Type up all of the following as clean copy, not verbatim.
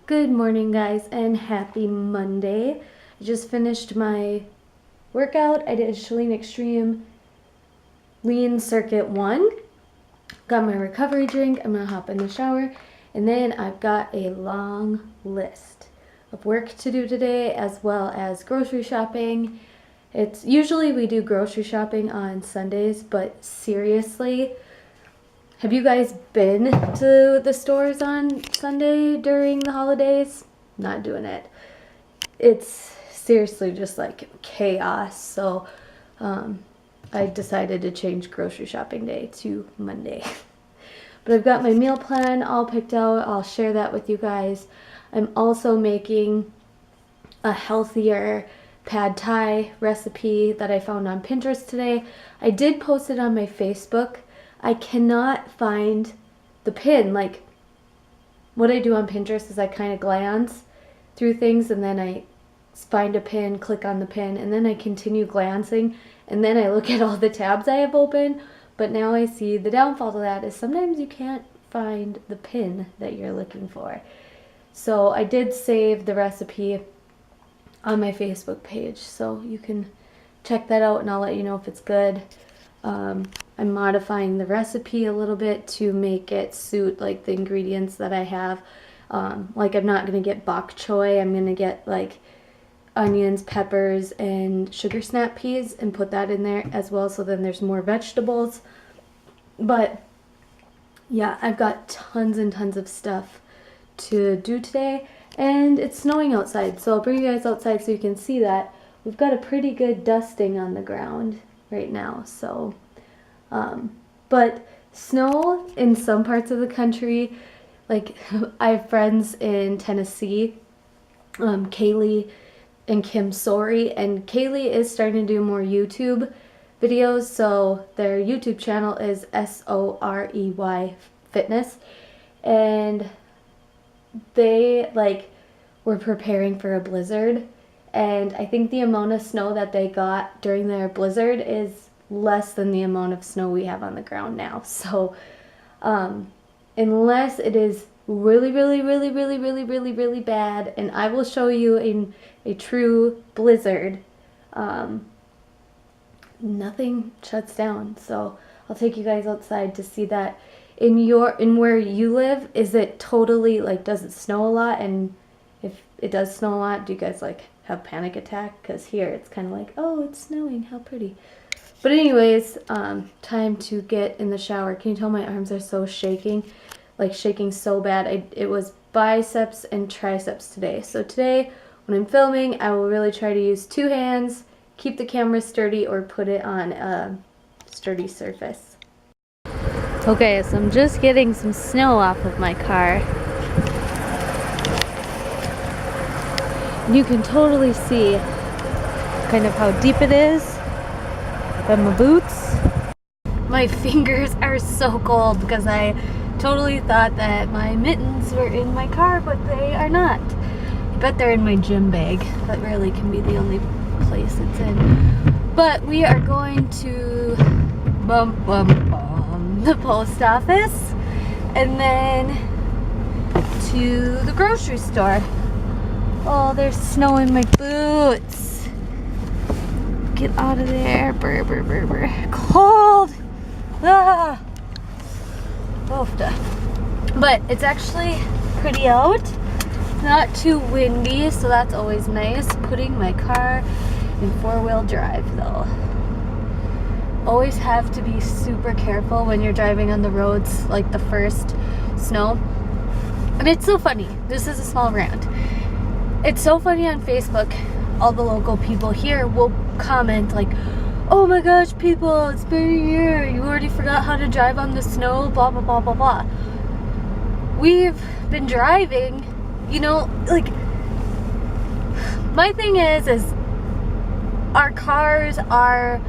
Good morning, guys, and happy Monday. I just finished my workout. I did Chalene Extreme Lean Circuit 1. Got my recovery drink. I'm going to hop in the shower. And then I've got a long list of work to do today, as well as grocery shopping. It's usually we do grocery shopping on Sundays, but seriously, have you guys been to the stores on Sunday during the holidays? Not doing it. It's seriously just like chaos. So I decided to change grocery shopping day to Monday. But I've got my meal plan all picked out. I'll share that with you guys. I'm also making a healthier pad thai recipe that I found on Pinterest today. I did post it on my Facebook. I cannot find the pin. Like, what I do on Pinterest is I kind of glance through things and then I find a pin, click on the pin, and then I continue glancing, and then I look at all the tabs I have open. But now I see the downfall to that is sometimes you can't find the pin that you're looking for. So I did save the recipe on my Facebook page, so you can check that out and I'll let you know if it's good. I'm modifying the recipe a little bit to make it suit like the ingredients that I have. Like, I'm not going to get bok choy. I'm going to get like onions, peppers, and sugar snap peas and put that in there as well, so then there's more vegetables. But yeah, I've got tons and tons of stuff to do today, and it's snowing outside, so I'll bring you guys outside so you can see that. We've got a pretty good dusting on the ground right now, so but snow in some parts of the country, like I have friends in Tennessee, Kaylee and Kim Sorey, and Kaylee is starting to do more YouTube videos, so their YouTube channel is SOREY Fitness, and they like were preparing for a blizzard, and I think the amount of snow that they got during their blizzard is less than the amount of snow we have on the ground now. So unless it is really bad, and I will show you in a true blizzard, nothing shuts down. So I'll take you guys outside to see that. In where you live, is it totally like, does it snow a lot? And if it does snow a lot, do you guys like have panic attack? Because here it's kind of like, oh, it's snowing, how pretty. But anyways, time to get in the shower. Can you tell my arms are so shaking? Like shaking so bad. It was biceps and triceps today. So today, when I'm filming, I will really try to use 2 hands, keep the camera sturdy, or put it on a sturdy surface. Okay, so I'm just getting some snow off of my car. You can totally see kind of how deep it is from my boots. My fingers are so cold because I totally thought that my mittens were in my car, but they are not. I bet they're in my gym bag. That really can be the only place it's in. But we are going to the post office and then to the grocery store. Oh, there's snow in my boots. Get out of there. Brr, brr, brr, brr. Cold. Ah. Oofda. But it's actually pretty out. Not too windy, so that's always nice. Putting my car in 4-wheel drive though. Always have to be super careful when you're driving on the roads like the first snow. And it's so funny. This is a small rant. It's so funny on Facebook. All the local people here will comment like, oh my gosh, people, it's been a year, you already forgot how to drive on the snow, blah blah blah blah blah. We've been driving, you know, like, my thing is our cars, our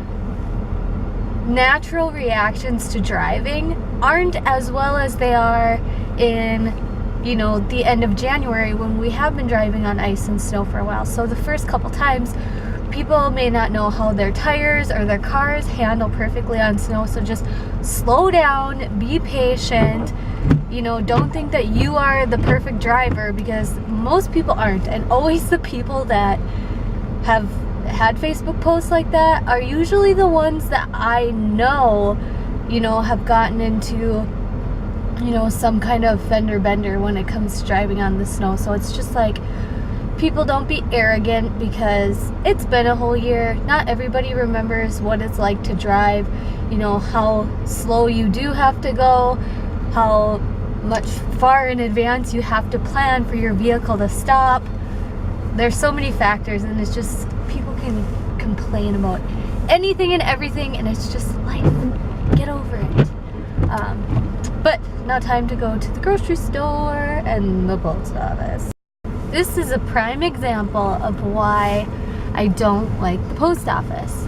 natural reactions to driving aren't as well as they are in, you know, the end of January when we have been driving on ice and snow for a while. So the first couple times people may not know how their tires or their cars handle perfectly on snow, so just slow down, be patient. You know, don't think that you are the perfect driver, because most people aren't. And always the people that have had Facebook posts like that are usually the ones that I know, you know, have gotten into, you know, some kind of fender bender when it comes to driving on the snow. So it's just like, people, don't be arrogant, because it's been a whole year. Not everybody remembers what it's like to drive, you know, how slow you do have to go, how much far in advance you have to plan for your vehicle to stop. There's so many factors, and it's just, people can complain about anything and everything, and it's just life. Get over it. But now time to go to the grocery store and the post office. This is a prime example of why I don't like the post office.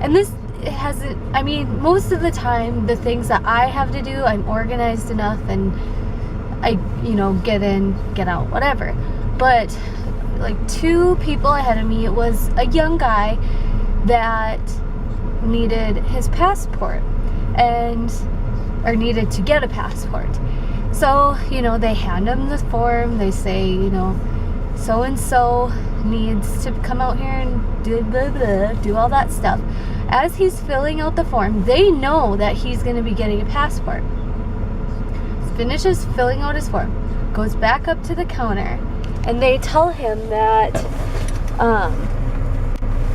And this hasn't, I mean, most of the time, the things that I have to do, I'm organized enough, and I, you know, get in, get out, whatever. But like 2 people ahead of me, it was a young guy that needed his passport, or needed to get a passport. So, you know, they hand him the form, they say, you know, so and so needs to come out here and do blah blah, do all that stuff. As he's filling out the form, they know that he's going to be getting a passport. Finishes filling out his form, goes back up to the counter, and they tell him that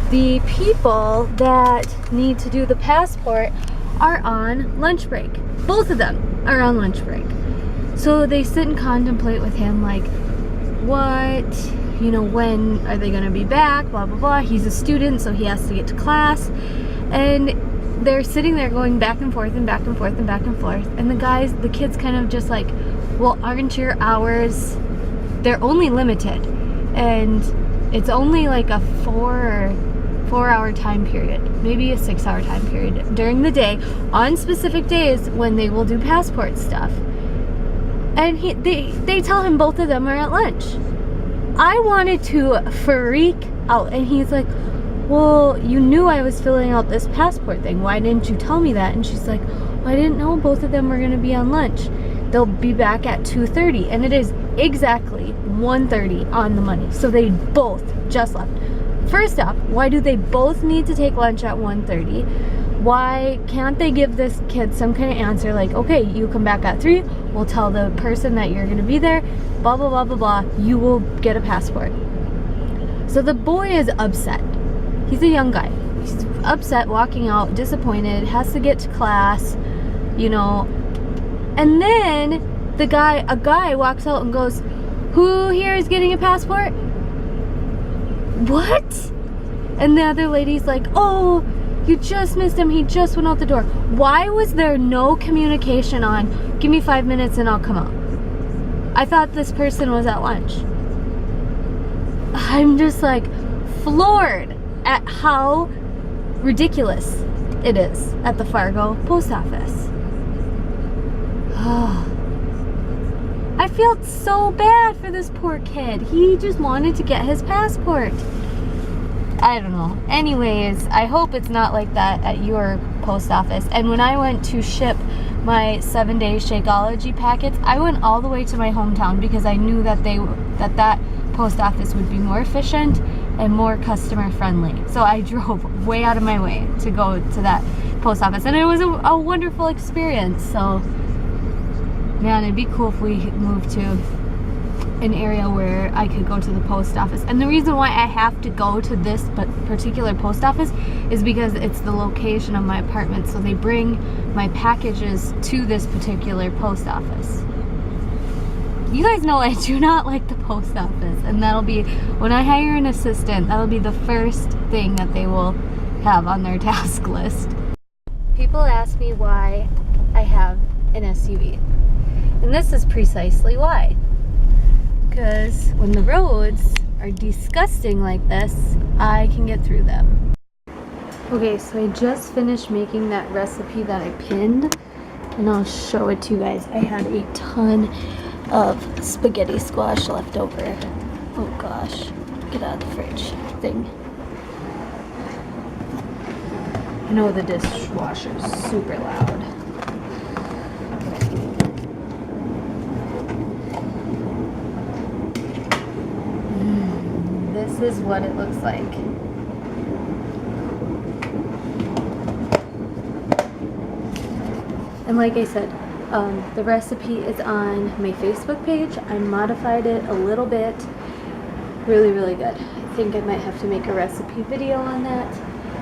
the people that need to do the passport are on lunch break. Both of them are on lunch break. So they sit and contemplate with him, like, what, you know, when are they gonna be back, blah blah blah. He's a student, so he has to get to class, and they're sitting there going back and forth and back and forth and back and forth, and the kids kind of just like, well, aren't your hours, they're only limited, and it's only like a 4-hour time period, maybe a 6-hour time period during the day, on specific days when they will do passport stuff. And they tell him both of them are at lunch. I wanted to freak out, and he's like, well, you knew I was filling out this passport thing, why didn't you tell me that? And she's like, well, I didn't know both of them were going to be on lunch. They'll be back at 2:30, and it is exactly 1:30 on the money. So they both just left. First off, why do they both need to take lunch at 1:30? Why can't they give this kid some kind of answer like, okay, you come back at 3, we'll tell the person that you're going to be there, blah blah blah blah blah, you will get a passport. So the boy is upset. He's a young guy. He's upset, walking out, disappointed, has to get to class, you know. And then a guy walks out and goes, who here is getting a passport? What? And the other lady's like, oh, you just missed him, he just went out the door. Why was there no communication on, give me 5 minutes and I'll come out? I thought this person was at lunch. I'm just like floored at how ridiculous it is at the Fargo post office. I felt so bad for this poor kid. He just wanted to get his passport. I don't know. Anyways, I hope it's not like that at your post office. And when I went to ship my 7-day Shakeology packets, I went all the way to my hometown because I knew that that post office would be more efficient and more customer friendly. So I drove way out of my way to go to that post office, and it was a wonderful experience. So man, it'd be cool if we moved to an area where I could go to the post office. And the reason why I have to go to this particular post office is because it's the location of my apartment. So they bring my packages to this particular post office. You guys know I do not like the post office, and that'll be, when I hire an assistant, that'll be the first thing that they will have on their task list. People ask me why I have an SUV, and this is precisely why. Because when the roads are disgusting like this, I can get through them. Okay, so I just finished making that recipe that I pinned, and I'll show it to you guys. I had a ton of spaghetti squash left over. Oh gosh, get out of the fridge thing. I know the dishwasher is super loud. This is what it looks like. And like I said, the recipe is on my Facebook page. I modified it a little bit. Really, really good. I think I might have to make a recipe video on that.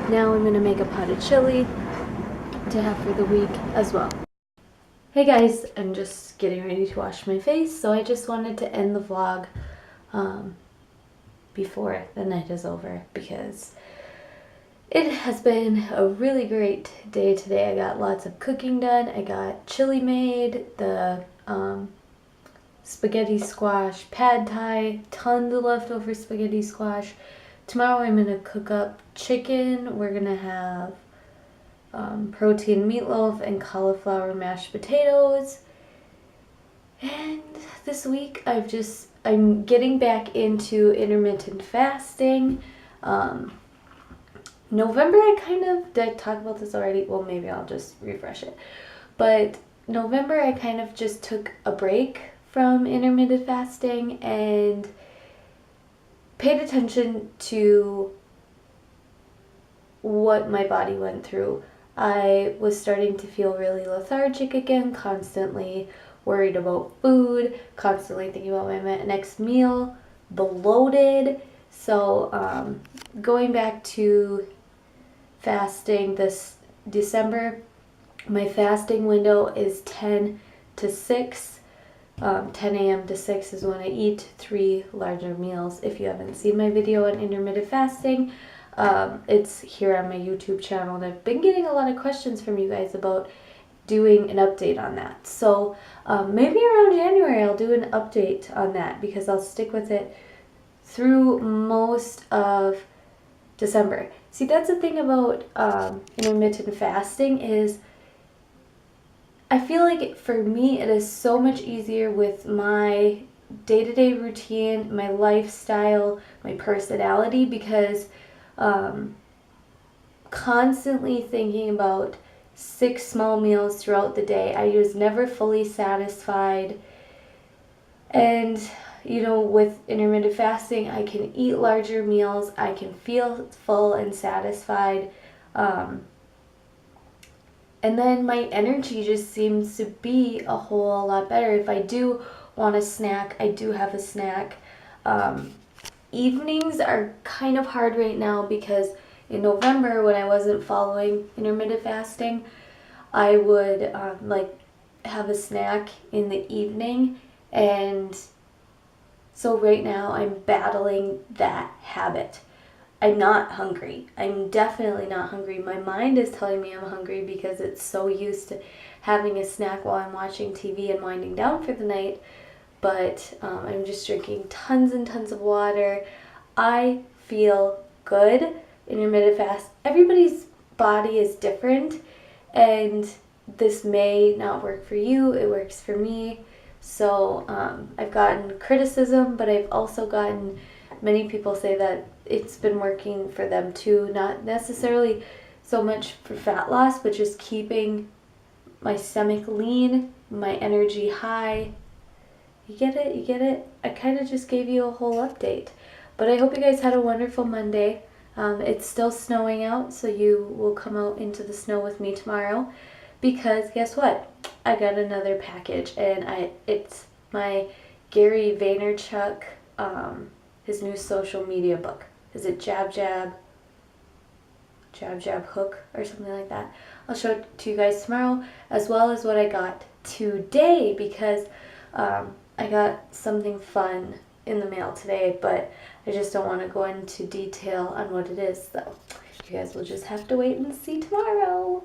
Now I'm gonna make a pot of chili to have for the week as well. Hey guys, I'm just getting ready to wash my face, so I just wanted to end the vlog before the night is over because it has been a really great day today. I got lots of cooking done. I got chili made, the spaghetti squash, pad thai, tons of leftover spaghetti squash. Tomorrow I'm going to cook up chicken. We're going to have protein meatloaf and cauliflower mashed potatoes. And this week I'm getting back into intermittent fasting. November did I talk about this already? Well, maybe I'll just refresh it. But November I kind of just took a break from intermittent fasting and paid attention to what my body went through. I was starting to feel really lethargic again, constantly worried about food, constantly thinking about my next meal, bloated. So going back to fasting this December, my fasting window is 10 to 6. 10 a.m. to 6 is when I eat 3 larger meals. If you haven't seen my video on intermittent fasting, it's here on my YouTube channel, and I've been getting a lot of questions from you guys about doing an update on that. So maybe around January I'll do an update on that because I'll stick with it through most of December. See, that's the thing about intermittent fasting is I feel like for me it is so much easier with my day-to-day routine, my lifestyle, my personality, because constantly thinking about 6 small meals throughout the day, I was never fully satisfied. And you know, with intermittent fasting, I can eat larger meals, I can feel full and satisfied, and then my energy just seems to be a whole lot better. If I do want a snack, I do have a snack. Evenings are kind of hard right now because in November, when I wasn't following intermittent fasting, I would have a snack in the evening, and so right now I'm battling that habit. I'm not hungry. I'm definitely not hungry. My mind is telling me I'm hungry because it's so used to having a snack while I'm watching TV and winding down for the night. But I'm just drinking tons and tons of water. I feel good. Intermittent fast. Everybody's body is different, and this may not work for you. It works for me. So I've gotten criticism, but I've also gotten many people say that it's been working for them too. Not necessarily so much for fat loss, but just keeping my stomach lean, my energy high. You get it? You get it? I kind of just gave you a whole update. But I hope you guys had a wonderful Monday. It's still snowing out, so you will come out into the snow with me tomorrow. Because guess what? I got another package, and it's my Gary Vaynerchuk, his new social media book. Is it Jab Jab Hook or something like that? I'll show it to you guys tomorrow, as well as what I got today, because I got something fun in the mail today, but I just don't want to go into detail on what it is, so you guys will just have to wait and see tomorrow.